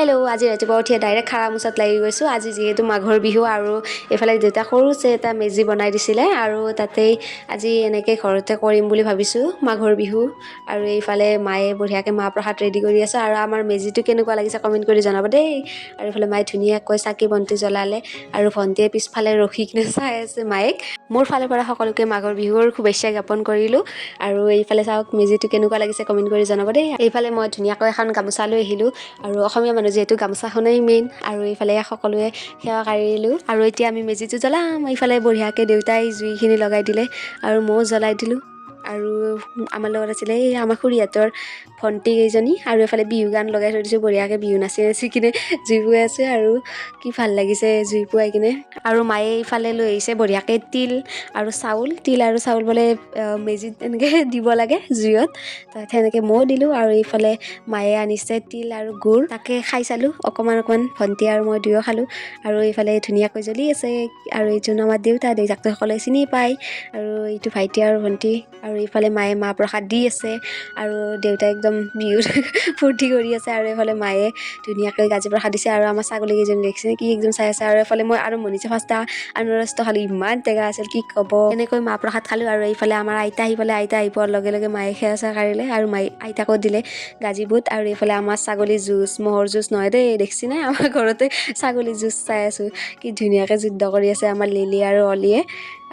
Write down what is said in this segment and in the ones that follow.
Hello' আজি ৰাতিপুৱা উঠিয়ে ডাইৰেক্ট খাৰা মোচাত লাগি গৈছোঁ। আজি যিহেতু মাঘৰ বিহু আৰু এইফালে দেউতা সৰুছে এটা মেজি বনাই দিছিলে আৰু তাতেই আজি এনেকৈ ঘৰতে কৰিম বুলি ভাবিছোঁ মাঘৰ বিহু। আৰু এইফালে মায়ে বঢ়িয়াকৈ মাহ প্ৰসাদ ৰেডি কৰি আছে আৰু আমাৰ মেজিটো কেনেকুৱা লাগিছে কমেণ্ট কৰি জনাব দেই। আৰু এইফালে মায়ে ধুনীয়াকৈ চাকি বন্তি জ্বলালে আৰু ভণ্টিয়ে পিছফালে ৰখি কিনে চাই আছে মায়েক। মোৰ ফালৰ পৰা সকলোকে মাঘৰ বিহুৰ শুভেচ্ছা জ্ঞাপন কৰিলোঁ। আৰু এইফালে চাওক মেজিটো কেনেকুৱা লাগিছে কমেণ্ট কৰি জনাব দেই। এইফালে মই ধুনীয়াকৈ এখন গামোচা লৈ আহিলোঁ আৰু অসমীয়া মানুহ যিহেতু গামোচাখনেই মেইন। আৰু এইফালে সকলোৱে সেৱা কাঢ়িলোঁ আৰু এতিয়া আমি মেজিটো জ্বলাম। এইফালে বঢ়িয়াকৈ দেউতাই জুইখিনি লগাই দিলে আৰু ময়ো জ্বলাই দিলোঁ। আৰু আমাৰ লগত আছিলে এই আমাৰ খুৰীহঁতৰ ভণ্টি কেইজনী আৰু এইফালে বিহু গান লগাই থৈ দিছোঁ। বঢ়িয়াকৈ বিহু নাচি নাচি কিনে জুই পুৱাই আছে আৰু কি ভাল লাগিছে জুই পুৱাই কিনে। আৰু মায়ে এইফালে লৈ আহিছে বঢ়িয়াকৈ তিল আৰু চাউল বোলে মেজিত এনেকৈ দিব লাগে জুইত। তাত সেনেকৈ ময়ো দিলোঁ আৰু এইফালে মায়ে আনিছে তিল আৰু গুড়, তাকে খাই চালোঁ অকণমান ভণ্টি আৰু মই দুয়ো খালোঁ। আৰু এইফালে ধুনীয়াকৈ জ্বলি আছে আৰু এইজন আমাৰ দেউতাকটো সকলোৱে চিনি পায়। আৰু এইটো ভাইটি আৰু ভণ্টি আৰু এইফালে মায়ে মাহ প্ৰসাদ দি আছে আৰু দেউতাই একদম বিহুত ফূৰ্তি কৰি আছে। আৰু এইফালে মায়ে ধুনীয়াকৈ গাজি প্ৰসাদ দিছে আৰু আমাৰ ছাগলীকেইজনী দেখিছে কি একদম চাই আছে। আৰু এইফালে মই আৰু মনিছে ফাৰ্ষ্টটা আনাৰসটো খালোঁ, ইমান টেঙা আছিল কি ক'ব। এনেকৈ মাহ প্ৰসাদ খালোঁ আৰু এইফালে আমাৰ আইতা আহি পোৱাৰ লগে লগে মায়ে সেৱা চেৱা কাঢ়িলে আৰু মায়ে আইতাকো দিলে গাজি বুট। আৰু এইফালে আমাৰ ছাগলী যুঁজ, ম'হৰ যুঁজ নহয় দেই, দেখিছি নে আমাৰ ঘৰতে ছাগলী যুঁজ চাই আছোঁ কি ধুনীয়াকৈ যুদ্ধ কৰি আছে আমাৰ লিলি আৰু অলিয়ে।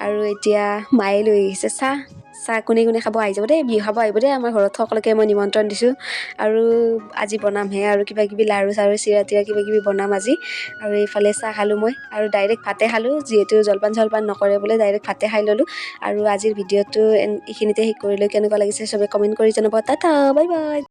আৰু এতিয়া মায়ে লৈ আহিছে চাহ কোনে খাব আহি যাব দেই, বিহু খাব আহিব দেই আমাৰ ঘৰত, সকলোকে মই নিমন্ত্ৰণ দিছোঁ। আৰু আজি বনামহে আৰু কিবা কিবি লাৰু চাৰু চিৰা তিৰা কিবা কিবি বনাম আজি। আৰু এইফালে চাহ খালোঁ মই আৰু ডাইৰেক্ট ভাতে খালোঁ, যিহেতু জলপান নকৰে বোলে, ডাইৰেক্ট ভাতে খাই ল'লোঁ। আৰু আজিৰ ভিডিঅ'টো এইখিনিতে শেষ কৰিলোঁ। কেনেকুৱা লাগিছে চবে কমেণ্ট কৰি জনাব। Tata bye bye.